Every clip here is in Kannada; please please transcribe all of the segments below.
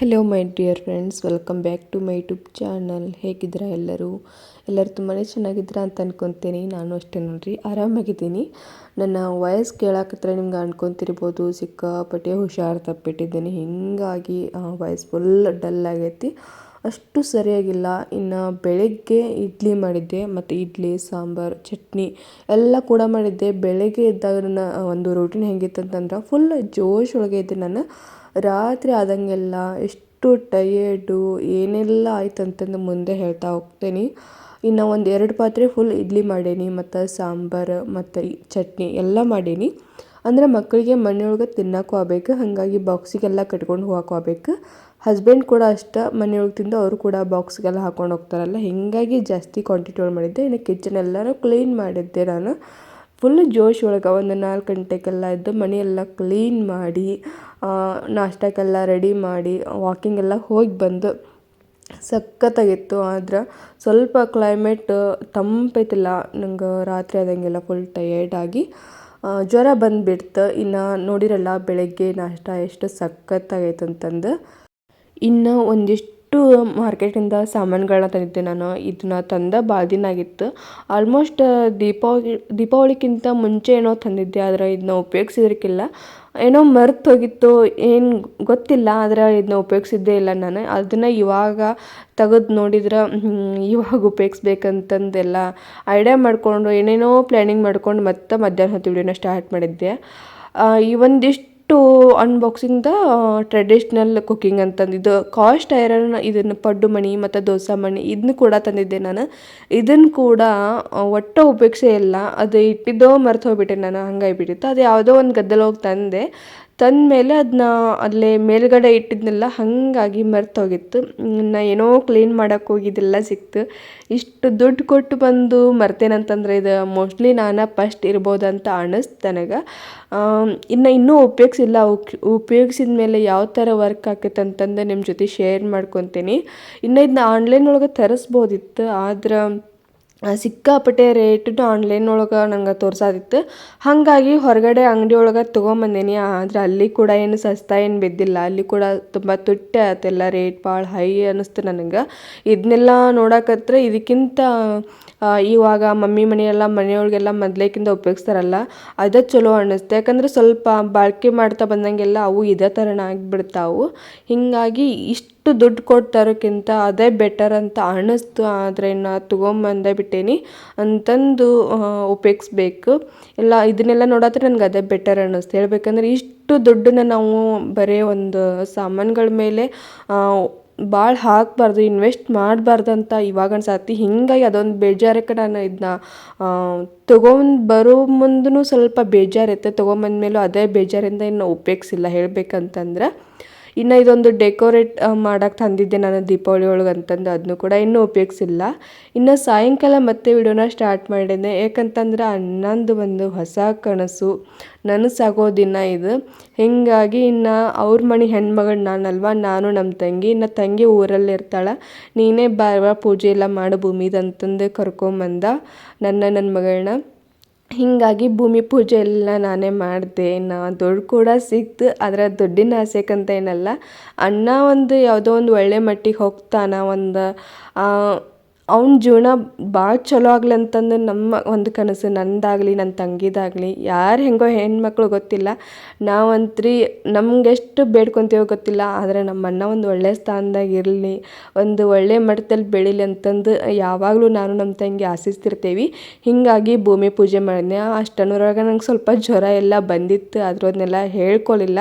Hello my dear friends, welcome back to my YouTube channel. ಹೇಗಿದ್ದೀರಾ ಎಲ್ಲರೂ ತುಂಬಾ ಚೆನ್ನಾಗಿದ್ದೀರಾ ಅಂತ ಅನ್ಕೊತೀನಿ. ನಾನು ಅಷ್ಟೇ ನೋಡ್ರಿ, ಆರಾಮಾಗಿದ್ದೀನಿ. ನನ್ನ ವಾಯ್ಸ್ ಕೇಳಾಕತ್ರ ನಿಮ್ಗೆ ಅನ್ಕೊತಿರ್ಬೋದು ಸಿಕ್ಕಾಪಟ್ಟೆ ಹುಷಾರು ತಪ್ಪಿಟ್ಟಿದ್ದೀನಿ. ಹೀಗಾಗಿ ವಾಯ್ಸ್ ಫುಲ್ ಡಲ್ ಆಗೈತಿ, ಅಷ್ಟು ಸರಿಯಾಗಿಲ್ಲ. ಇನ್ನು ಬೆಳಗ್ಗೆ ಇಡ್ಲಿ ಮಾಡಿದ್ದೆ, ಮತ್ತು ಇಡ್ಲಿ ಸಾಂಬಾರು ಚಟ್ನಿ ಎಲ್ಲ ಕೂಡ ಮಾಡಿದ್ದೆ. ಬೆಳಗ್ಗೆ ಇದ್ದಾಗ ನನ್ನ ಒಂದು ರೂಟೀನ್ ಹೆಂಗಿತ್ತು ಅಂತಂದ್ರೆ ಫುಲ್ ಜೋಶ್ ಒಳಗೆ ಇದ್ದೆ ನಾನು. ರಾತ್ರಿ ಆದಂಗೆಲ್ಲ ಎಷ್ಟು ಟಯರ್ಡು ಏನೆಲ್ಲ ಆಯ್ತು ಅಂತಂದು ಮುಂದೆ ಹೇಳ್ತಾ ಹೋಗ್ತೀನಿ. ಇನ್ನು ಒಂದು 2 ಪಾತ್ರೆ ಫುಲ್ ಇಡ್ಲಿ ಮಾಡೀನಿ, ಮತ್ತು ಸಾಂಬಾರು ಮತ್ತು ಚಟ್ನಿ ಎಲ್ಲ ಮಾಡೀನಿ. ಅಂದರೆ ಮಕ್ಕಳಿಗೆ ಮನೆಯೊಳಗೆ ತಿನ್ನೋಕ್ಕೂ ಆಗಬೇಕು, ಹಾಗಾಗಿ ಬಾಕ್ಸಿಗೆಲ್ಲ ಕಟ್ಕೊಂಡು ಹೋಗಕ್ಕೆ ಆಗಬೇಕು. ಹಸ್ಬೆಂಡ್ ಕೂಡ ಅಷ್ಟೇ ಮನೆಯೊಳಗೆ ತಿಂದು ಅವರು ಕೂಡ ಬಾಕ್ಸ್ಗೆಲ್ಲ ಹಾಕೊಂಡು ಹೋಗ್ತಾರಲ್ಲ, ಹೀಗಾಗಿ ಜಾಸ್ತಿ ಕ್ವಾಂಟಿಟಿ ಒಳಗೆ ಮಾಡಿದ್ದೆ. ಇನ್ನು ಕಿಚನ್ ಎಲ್ಲರೂ ಕ್ಲೀನ್ ಮಾಡಿದ್ದೆ ನಾನು ಫುಲ್ ಜೋಶ್ ಒಳಗೆ. ಒಂದು 4 ಗಂಟೆಗೆಲ್ಲ ಎದ್ದು ಮನೆಯೆಲ್ಲ ಕ್ಲೀನ್ ಮಾಡಿ ನಾಷ್ಟಕ್ಕೆಲ್ಲ ರೆಡಿ ಮಾಡಿ ವಾಕಿಂಗ್ ಎಲ್ಲ ಹೋಗಿ ಬಂದು ಸಖತ್ತಾಗಿತ್ತು. ಆದ್ರೆ ಸ್ವಲ್ಪ ಕ್ಲೈಮೇಟ್ ತಂಪೈತಿಲ್ಲ, ನಂಗೆ ರಾತ್ರಿ ಆದಂಗೆಲ್ಲ ಫುಲ್ ಟಯರ್ಡಾಗಿ ಜ್ವರ ಬಂದುಬಿಡ್ತು. ಇನ್ನು ನೋಡಿರಲ್ಲ ಬೆಳಗ್ಗೆ ನಾಷ್ಟ ಎಷ್ಟು ಸಖತ್ತಾಗೈತೆ ಅಂತಂದು. ಇನ್ನು ಒಂದಿಷ್ಟು ಮಾರ್ಕೆಟಿಂದ ಸಾಮಾನುಗಳನ್ನ ತಂದಿದ್ದೆ ನಾನು. ಇದನ್ನ ತಂದ ಭಾಳ ದಿನ ಆಗಿತ್ತು, ಆಲ್ಮೋಸ್ಟ್ ದೀಪಾವಳಿಗಿಂತ ಮುಂಚೆ ಏನೋ ತಂದಿದ್ದೆ. ಆದರೆ ಇದನ್ನ ಉಪಯೋಗಿಸಿದ್ರಕ್ಕಿಲ್ಲ, ಏನೋ ಮರ್ತು ಹೋಗಿತ್ತು, ಏನು ಗೊತ್ತಿಲ್ಲ. ಆದರೆ ಇದನ್ನ ಉಪಯೋಗಿಸಿದ್ದೇ ಇಲ್ಲ ನಾನು. ಅದನ್ನು ಇವಾಗ ತೆಗೆದು ನೋಡಿದ್ರೆ ಇವಾಗ ಉಪಯೋಗಿಸ್ಬೇಕಂತಂದೆಲ್ಲ ಐಡಿಯಾ ಮಾಡಿಕೊಂಡು ಏನೇನೋ ಪ್ಲ್ಯಾನಿಂಗ್ ಮಾಡ್ಕೊಂಡು ಮತ್ತೆ ಮಧ್ಯಾಹ್ನ ಹೊತ್ತು ವಿಡಿಯೋನ ಸ್ಟಾರ್ಟ್ ಮಾಡಿದ್ದೆ. ಈ ಒಂದಿಷ್ಟು ಅನ್ಬಾಕ್ಸಿಂಗ್ದ ಟ್ರೆಡಿಷ್ನಲ್ ಕುಕ್ಕಿಂಗ್ ಅಂತಂದು ಇದು ಕಾಸ್ಟ್ ಐರನ್, ಇದನ್ನು ಪಡ್ಡು ಮಣಿ ಮತ್ತು ದೋಸೆ ಮಣಿ ಇದನ್ನು ಕೂಡ ತಂದಿದ್ದೆ ನಾನು. ಇದನ್ನು ಕೂಡ ಒಟ್ಟು ಉಪಯೋಗಿಸೇ ಇಲ್ಲ, ಅದು ಇಟ್ಟಿದ್ದೋ ಮರ್ತು ಹೋಗ್ಬಿಟ್ಟೆ ನಾನು, ಹಂಗಾಗಿಬಿಟ್ಟಿತ್ತು. ಅದು ಯಾವುದೋ ಒಂದು ಗದ್ದಲ ಹೋಗಿ ತಂದಮೇಲೆ ಅದನ್ನ ಅಲ್ಲೇ ಮೇಲ್ಗಡೆ ಇಟ್ಟಿದ್ನೆಲ್ಲ, ಹಾಗಾಗಿ ಮರ್ತೋಗಿತ್ತು. ನಾ ಏನೋ ಕ್ಲೀನ್ ಮಾಡೋಕ್ಕೆ ಹೋಗಿದ್ದೆಲ್ಲ ಸಿಕ್ತು. ಇಷ್ಟು ದುಡ್ಡು ಕೊಟ್ಟು ಬಂದು ಮರ್ತೇನಂತಂದ್ರೆ ಇದು ಮೋಸ್ಟ್ಲಿ ನಾನು ಫಸ್ಟ್ ಇರ್ಬೋದಂತ ಅನ್ನಿಸ್ತು ನನಗೆ. ಇನ್ನೂ ಉಪಯೋಗಿಸಿಲ್ಲ. ಉಪಯೋಗಿಸಿದ ಮೇಲೆ ಯಾವ ಥರ ವರ್ಕ್ ಆಕೈತೆ ಅಂತಂದು ನಿಮ್ಮ ಜೊತೆ ಶೇರ್ ಮಾಡ್ಕೊತೀನಿ. ಇನ್ನು ಇದನ್ನ ಆನ್ಲೈನ್ ಒಳಗೆ ತರಿಸ್ಬೋದಿತ್ತು, ಆದ್ರೆ ಸಿಕ್ಕಾಪಟ್ಟೆ ರೇಟು ಆನ್ಲೈನ್ ಒಳಗೆ ನಂಗೆ ತೋರ್ಸಾದಿತ್ತು. ಹಾಗಾಗಿ ಹೊರಗಡೆ ಅಂಗಡಿ ಒಳಗೆ ತೊಗೊಂಬಂದೇನಿ. ಆದರೆ ಅಲ್ಲಿ ಕೂಡ ಏನು ಸಸ್ತಾ ಏನು ಬಿದ್ದಿಲ್ಲ, ಅಲ್ಲಿ ಕೂಡ ತುಂಬ ತುಟ್ಟಿ ಆಯ್ತೆಲ್ಲ, ರೇಟ್ ಭಾಳ ಹೈ ಅನ್ನಿಸ್ತು ನನಗೆ. ಇದನ್ನೆಲ್ಲ ನೋಡಕತ್ರ ಇದಕ್ಕಿಂತ ಇವಾಗ ಮಮ್ಮಿ ಮನೆಯೊಳಗೆಲ್ಲ ಮೊದ್ಲೇಕಿಂತ ಉಪಯೋಗಿಸ್ತಾರಲ್ಲ, ಅದೇ ಚಲೋ ಅನ್ನಿಸ್ತು. ಯಾಕಂದರೆ ಸ್ವಲ್ಪ ಬಾಳಿಕೆ ಮಾಡ್ತಾ ಬಂದಂಗೆಲ್ಲ ಅವು ಇದೇ ಥರನ ಆಗಿಬಿಡ್ತಾವು. ಹೀಗಾಗಿ ಇಷ್ಟು ದುಡ್ಡು ಕೊಟ್ಟು ತರೋಕ್ಕಿಂತ ಅದೇ ಬೆಟರ್ ಅಂತ ಅನ್ನಿಸ್ತು. ಆದರೆ ನಾ ತೊಗೊಂಬಂದೇ ಬಿಟ್ಟೇನಿ ಅಂತಂದು ಉಪಯೋಗಿಸ್ಬೇಕು ಎಲ್ಲ. ಇದನ್ನೆಲ್ಲ ನೋಡತ್ರೆ ನನಗೆ ಅದೇ ಬೆಟರ್ ಅನ್ನಿಸ್ತು. ಹೇಳ್ಬೇಕಂದ್ರೆ ಇಷ್ಟು ದುಡ್ಡನ್ನ ನಾವು ಬರೀ ಒಂದು ಸಾಮಾನುಗಳ ಮೇಲೆ ಭಾಳ ಹಾಕಬಾರ್ದು, ಇನ್ವೆಸ್ಟ್ ಮಾಡಬಾರ್ದು ಅಂತ ಇವಾಗ ಅನ್ಸತ್ತಿ. ಹೀಗಾಗಿ ಅದೊಂದು ಬೇಜಾರಕ್ಕೆ ನಾನು ಇದನ್ನ ತೊಗೊಂಡು ಬರೋ ಮುಂದೂ ಸ್ವಲ್ಪ ಬೇಜಾರಿತ್ತು, ತೊಗೊಂಬಂದ್ಮೇಲೂ ಅದೇ ಬೇಜಾರಿಂದ ಇನ್ನು ಉಪಯೋಗಿಸಿಲ್ಲ ಹೇಳ್ಬೇಕಂತಂದ್ರೆ. ಇನ್ನು ಇದೊಂದು ಡೆಕೋರೇಟ್ ಮಾಡೋಕ್ಕೆ ತಂದಿದ್ದೆ ನಾನು ದೀಪಾವಳಿ ಒಳಗೆ ಅಂತಂದು, ಅದನ್ನು ಕೂಡ ಇನ್ನೂ ಉಪಯೋಗಿಸಿಲ್ಲ. ಇನ್ನು ಸಾಯಂಕಾಲ ಮತ್ತೆ ವಿಡಿಯೋನ ಸ್ಟಾರ್ಟ್ ಮಾಡಿದ್ದೆ, ಯಾಕಂತಂದ್ರೆ ಅಣ್ಣಂದು ಒಂದು ಹೊಸ ಕನಸು ನನಸಾಗೋ ದಿನ ಇದು. ಹೀಗಾಗಿ ಇನ್ನು ಅವ್ರ ಮನೆ ಹೆಣ್ಮಗಳು ನಾನಲ್ವ, ನಾನು ನಮ್ಮ ತಂಗಿ. ಇನ್ನು ತಂಗಿ ಊರಲ್ಲಿ ಇರ್ತಾಳೆ, ನೀನೇ ಬಾರ್ವಾ ಪೂಜೆ ಎಲ್ಲ ಮಾಡು ಭೂಮಿದಂತಂದು ಕರ್ಕೊಂಬಂದ ನನ್ನ ಮಗಳನ್ನ. ಹೀಗಾಗಿ ಭೂಮಿ ಪೂಜೆ ಎಲ್ಲ ನಾನೇ ಮಾಡಿದೆ. ಇನ್ನು ದುಡ್ಡು ಕೂಡ ಸಿಕ್ತು, ಆದರೆ ದುಡ್ಡಿನ ಆಸೆಕಂತ ಏನಲ್ಲ. ಅಣ್ಣ ಒಂದು ಯಾವುದೋ ಒಂದು ಒಳ್ಳೆ ಮಟ್ಟಿಗೆ ಹೋಗ್ತಾನೆ, ಒಂದು ಅವ್ನ ಜೀವನ ಭಾಳ ಚಲೋ ಆಗಲಿ ಅಂತಂದು ನಮ್ಮ ಒಂದು ಕನಸು, ನಂದಾಗಲಿ ನನ್ನ ತಂಗಿದಾಗಲಿ. ಯಾರು ಹೆಂಗೋ ಹೆಣ್ಮಕ್ಳು ಗೊತ್ತಿಲ್ಲ, ನಾವಂತ್ರಿ ನಮಗೆಷ್ಟು ಬೇಡ್ಕೊತೀವೋ ಗೊತ್ತಿಲ್ಲ, ಆದರೆ ನಮ್ಮ ಅಣ್ಣ ಒಂದು ಒಳ್ಳೆಯ ಸ್ಥಾನದಾಗ ಇರಲಿ, ಒಂದು ಒಳ್ಳೆಯ ಮಟ್ಟದಲ್ಲಿ ಬೆಳೀಲಿ ಅಂತಂದು ಯಾವಾಗಲೂ ನಾನು ನಮ್ಮ ತಂಗಿ ಆಶಿಸ್ತಿರ್ತೀವಿ. ಹೀಗಾಗಿ ಭೂಮಿ ಪೂಜೆ ಮಾಡಿದ್ನೆ. ಅಷ್ಟನ್ನೂರಾಗ ನಂಗೆ ಸ್ವಲ್ಪ ಜ್ವರ ಎಲ್ಲ ಬಂದಿತ್ತು, ಆದರೂ ಅದನ್ನೆಲ್ಲ ಹೇಳ್ಕೊಳ್ಳಿಲ್ಲ.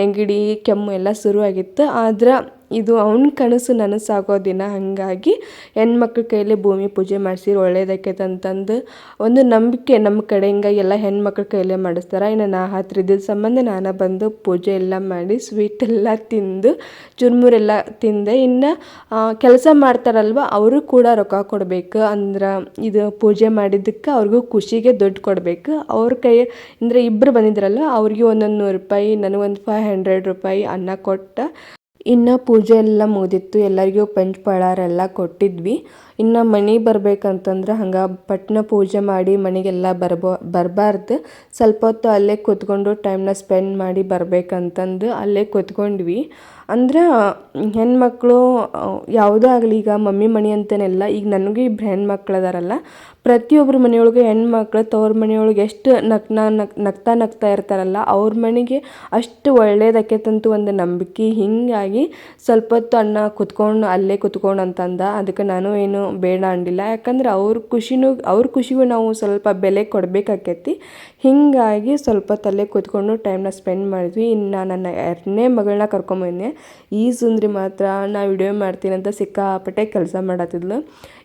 ನೆಗಡಿ ಕೆಮ್ಮು ಎಲ್ಲ ಶುರುವಾಗಿತ್ತು. ಆದ್ರೆ ಇದು ಅವ್ನ ಕನಸು ನನಸಾಗೋ ದಿನ, ಹಾಗಾಗಿ ಹೆಣ್ಮಕ್ಳ ಕೈಯಲ್ಲಿ ಭೂಮಿ ಪೂಜೆ ಮಾಡಿಸಿದ್ರೆ ಒಳ್ಳೇದಾಕೈತೆ ಅಂತಂದು ಒಂದು ನಂಬಿಕೆ ನಮ್ಮ ಕಡೆ. ಹಿಂಗಾಗಿ ಎಲ್ಲ ಹೆಣ್ಮಕ್ಳ ಕೈಯಲ್ಲೇ ಮಾಡಿಸ್ತಾರೆ. ಇನ್ನು ನಾ ಹತ್ತಿರ ಇದ್ದಿದ್ದ ಸಂಬಂಧ ನಾನು ಬಂದು ಪೂಜೆ ಎಲ್ಲ ಮಾಡಿ ಸ್ವೀಟೆಲ್ಲ ತಿಂದು ಚುರುಮುರೆಲ್ಲ ತಿಂದೆ. ಇನ್ನು ಕೆಲಸ ಮಾಡ್ತಾರಲ್ವ ಅವರು ಕೂಡ ರೊಕ್ಕ ಕೊಡಬೇಕು. ಅಂದ್ರೆ ಇದು ಪೂಜೆ ಮಾಡಿದ್ದಕ್ಕೆ ಅವ್ರಿಗೂ ಖುಷಿಗೆ ದುಡ್ಡು ಕೊಡಬೇಕು. ಅವ್ರ ಕೈ ಅಂದರೆ ಇಬ್ಬರು ಬಂದಿದ್ರಲ್ಲ, ಅವ್ರಿಗೆ ಒಂದೊಂದು ₹100, ನನಗೊಂದು ₹500 ಅನ್ನ ಕೊಟ್ಟ. ಇನ್ನು ಪೂಜೆ ಎಲ್ಲ ಮುಗಿದಿತ್ತು, ಎಲ್ಲರಿಗೂ ಪಂಚ ಎಲ್ಲ ಕೊಟ್ಟಿದ್ವಿ. ಇನ್ನು ಮನೆಗೆ ಬರ್ಬೇಕಂತಂದ್ರೆ ಹಂಗೆ ಪಟ್ನ ಪೂಜೆ ಮಾಡಿ ಮನೆಗೆಲ್ಲ ಬರಬಾರ್ದು, ಸ್ವಲ್ಪ ಹೊತ್ತು ಅಲ್ಲೇ ಕೂತ್ಕೊಂಡು ಟೈಮ್ನ ಸ್ಪೆಂಡ್ ಮಾಡಿ ಬರ್ಬೇಕಂತಂದು ಅಲ್ಲೇ ಕೂತ್ಕೊಂಡ್ವಿ. ಅಂದ್ರೆ ಹೆಣ್ಮಕ್ಳು ಯಾವುದೇ ಆಗಲಿ, ಈಗ ಮಮ್ಮಿ ಮನೆ ಅಂತೇನೆಲ್ಲ, ಈಗ ನನಗೂ ಇಬ್ಬರು ಹೆಣ್ಮಕ್ಳು ಅದಾರಲ್ಲ, ಪ್ರತಿಯೊಬ್ಬರು ಮನೆಯೊಳಗೆ ಹೆಣ್ಮಕ್ಳು ತವ್ರ ಮನೆಯೊಳಗೆ ಎಷ್ಟು ನಗ್ತಾ ಇರ್ತಾರಲ್ಲ, ಅವ್ರ ಮನೆಗೆ ಅಷ್ಟು ಒಳ್ಳೇದಾಕೈತಂತೂ ಒಂದು ನಂಬಿಕೆ. ಹೀಗಾಗಿ ಸ್ವಲ್ಪ ಹೊತ್ತು ಅಣ್ಣ ಅಲ್ಲೇ ಕುತ್ಕೊಂಡು ಅಂತಂದ. ಅದಕ್ಕೆ ನಾನು ಏನು ಬೇಡ ಅಂದಿಲ್ಲ, ಯಾಕಂದ್ರೆ ಅವ್ರ ಖುಷಿಗೂ ನಾವು ಸ್ವಲ್ಪ ಬೆಲೆ ಕೊಡಬೇಕಾಕೈತಿ. ಹೀಗಾಗಿ ಸ್ವಲ್ಪ ಹೊತ್ತು ಕೂತ್ಕೊಂಡು ಟೈಮ್ನ ಸ್ಪೆಂಡ್ ಮಾಡಿದ್ವಿ. ಇನ್ನು ನನ್ನ 2ನೇ ಮಗಳನ್ನ ಕರ್ಕೊಂಬಂದೆ. ಈ ಸುಂದ್ರಿ ಮಾತ್ರ ನಾ ವಿಡಿಯೋ ಮಾಡ್ತೀನಿ ಅಂತ ಸಿಕ್ಕಾಪಟ್ಟೆ ಕೆಲಸ ಮಾಡತ್ತಿದ್ಲು.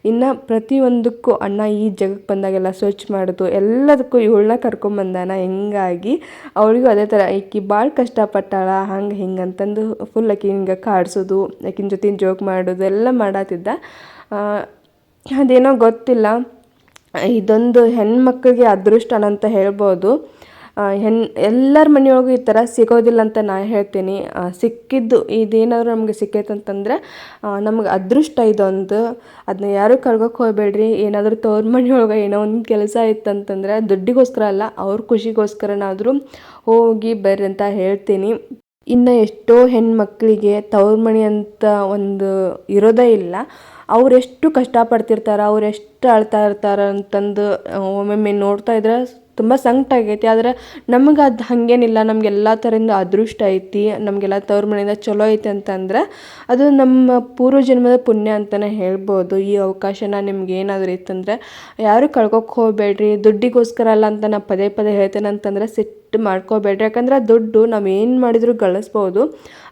ಇನ್ನು ಪ್ರತಿಯೊಂದಕ್ಕೂ ಅಣ್ಣ ಈ ಜಗಕ್ಕೆ ಬಂದಾಗೆಲ್ಲ ಸ್ವಚ್ಛ ಮಾಡೋದು ಎಲ್ಲದಕ್ಕೂ ಇವಳನ್ನ ಕರ್ಕೊಂಬಂದಾನ. ಹಿಂಗಾಗಿ ಅವಳಿಗೂ ಅದೇ ಥರ ಈಕಿ ಭಾಳ ಕಷ್ಟಪಟ್ಟಾಳ, ಹಂಗೆ ಹಿಂಗೆ ಅಂತಂದು ಫುಲ್ ಆಕಿ ಹಿಂಗೆ ಕಾಡಿಸೋದು, ಆಕಿನ ಜೊತೆ ಜೋಕ್ ಮಾಡೋದು ಎಲ್ಲ ಮಾಡತ್ತಿದ್ದ. ಅದೇನೋ ಗೊತ್ತಿಲ್ಲ, ಇದೊಂದು ಹೆಣ್ಮಕ್ಳಿಗೆ ಅದೃಷ್ಟ ಅಂತ ಹೇಳ್ಬೋದು. ಎಲ್ಲರ ಮನೆಯೊಳಗೂ ಈ ಥರ ಸಿಗೋದಿಲ್ಲ ಅಂತ ನಾನು ಹೇಳ್ತೀನಿ. ಸಿಕ್ಕಿದ್ದು ಇದೇನಾದರೂ ನಮಗೆ ಸಿಕ್ಕೈತಂತಂದ್ರೆ ನಮ್ಗೆ ಅದೃಷ್ಟ ಇದೊಂದು. ಅದನ್ನ ಯಾರೂ ಕಳ್ಕೊಕ್ಕೆ ಹೋಗಬೇಡ್ರಿ. ಏನಾದರೂ ತವ್ರ ಮನೆಯೊಳಗೆ ಏನೋ ಒಂದು ಕೆಲಸ ಇತ್ತಂತಂದ್ರೆ ದುಡ್ಡಿಗೋಸ್ಕರ ಅಲ್ಲ, ಅವ್ರ ಖುಷಿಗೋಸ್ಕರನಾದರೂ ಹೋಗಿ ಬರ್ರಿ ಅಂತ ಹೇಳ್ತೀನಿ. ಇನ್ನು ಎಷ್ಟೋ ಹೆಣ್ಮಕ್ಳಿಗೆ ತವ್ರ ಮನೆ ಅಂತ ಒಂದು ಇರೋದೇ ಇಲ್ಲ. ಅವರೆಷ್ಟು ಕಷ್ಟಪಡ್ತಿರ್ತಾರೆ, ಅವರೆಷ್ಟು ಅಳ್ತಾ ಇರ್ತಾರೆ ಅಂತಂದು ಒಮ್ಮೊಮ್ಮೆ ನೋಡ್ತಾ ಇದ್ರೆ ತುಂಬ ಸಂಕಟ ಆಗೈತಿ. ಆದರೆ ನಮಗೆ ಅದು ಹಾಗೇನಿಲ್ಲ, ನಮಗೆಲ್ಲ ಥರದಿಂದ ಅದೃಷ್ಟ ಐತಿ, ನಮಗೆಲ್ಲ ತವ್ರ ಮನೆಯಿಂದ ಚಲೋ ಐತಿ ಅಂತಂದ್ರೆ ಅದು ನಮ್ಮ ಪೂರ್ವಜನ್ಮದ ಪುಣ್ಯ ಅಂತಲೇ ಹೇಳ್ಬೋದು. ಈ ಅವಕಾಶನ ನಿಮ್ಗೆ ಏನಾದರೂ ಇತ್ತಂದರೆ ಯಾರೂ ಕಳ್ಕೊಕ್ಕೆ ಹೋಗಬೇಡ್ರಿ. ದುಡ್ಡಿಗೋಸ್ಕರ ಅಲ್ಲ ಅಂತ ನಾನು ಪದೇ ಪದೇ ಹೇಳ್ತೇನೆ ಅಂತಂದರೆ ಸಿಟ್ಟು ಮಾಡ್ಕೋಬೇಡ್ರಿ. ಯಾಕಂದ್ರೆ ದುಡ್ಡು ನಾವು ಏನು ಮಾಡಿದರೂ ಗಳಿಸ್ಬೋದು,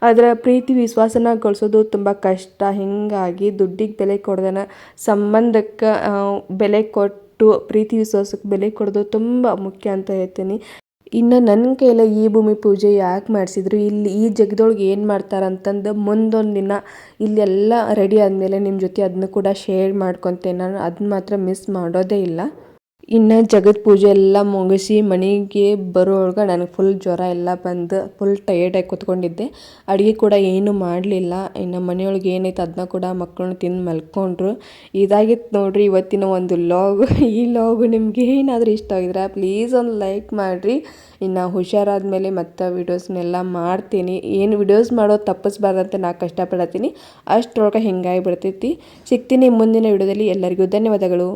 ಆದರೆ ಪ್ರೀತಿ ವಿಶ್ವಾಸನ ಗಳಿಸೋದು ತುಂಬ ಕಷ್ಟ. ಹೀಗಾಗಿ ದುಡ್ಡಿಗೆ ಬೆಲೆ ಕೊಡ್ದೇನ ಸಂಬಂಧಕ್ಕೆ ಬೆಲೆ ಕೊಟ್ಟು ಪ್ರೀತಿ ವಿಶ್ವಾಸಕ್ಕೆ ಬೆಲೆ ಕೊಡೋದು ತುಂಬ ಮುಖ್ಯ ಅಂತ ಹೇಳ್ತೀನಿ. ಇನ್ನು ನನ್ನ ಕೈಲ ಈ ಭೂಮಿ ಪೂಜೆ ಯಾಕೆ ಮಾಡಿಸಿದ್ರು, ಇಲ್ಲಿ ಈ ಜಗದೊಳಗೆ ಏನು ಮಾಡ್ತಾರಂತಂದು ಮುಂದೊಂದು ದಿನ ಇಲ್ಲೆಲ್ಲ ರೆಡಿ ಆದಮೇಲೆ ನಿಮ್ಮ ಜೊತೆ ಅದನ್ನು ಕೂಡ ಶೇರ್ ಮಾಡ್ಕೊತೇನೆ. ನಾನು ಅದನ್ನ ಮಾತ್ರ ಮಿಸ್ ಮಾಡೋದೇ ಇಲ್ಲ. ಇನ್ನು ಜಗದ ಪೂಜೆ ಎಲ್ಲ ಮುಗಿಸಿ ಮನೆಗೆ ಬರೋವಾಗ ನನಗೆ ಫುಲ್ ಜ್ವರ ಎಲ್ಲ ಬಂದು ಫುಲ್ ಟಯರ್ಡಾಗಿ ಕೂತ್ಕೊಂಡಿದ್ದೆ. ಅಡುಗೆ ಕೂಡ ಏನೂ ಮಾಡಲಿಲ್ಲ. ಇನ್ನು ಮನೆಯೊಳಗೆ ಏನೈತೆ ಅದನ್ನ ಕೂಡ ಮಕ್ಕಳನ್ನ ತಿಂದು ಮಲ್ಕೊಂಡ್ರು. ಇದಾಗಿತ್ತು ನೋಡ್ರಿ ಇವತ್ತಿನ ಒಂದು ಲಾಗು. ಈ ಲಾಗು ನಿಮ್ಗೆ ಏನಾದರೂ ಇಷ್ಟ ಆಗಿದ್ರೆ ಪ್ಲೀಸ್ ಒಂದು ಲೈಕ್ ಮಾಡಿರಿ. ಇನ್ನು ಹುಷಾರಾದ್ಮೇಲೆ ಮತ್ತೆ ವೀಡಿಯೋಸ್ನೆಲ್ಲ ಮಾಡ್ತೀನಿ. ಏನು ವಿಡಿಯೋಸ್ ಮಾಡೋದು ತಪ್ಪಿಸ್ಬಾರ್ದಂತ ನಾನು ಕಷ್ಟಪಡತ್ತೀನಿ. ಅಷ್ಟರೊಳಗೆ ಹಿಂಗಾಗಿ ಬಿಡ್ತೈತಿ. ಸಿಗ್ತೀನಿ ಮುಂದಿನ ವಿಡಿಯೋದಲ್ಲಿ. ಎಲ್ಲರಿಗೂ ಧನ್ಯವಾದಗಳು.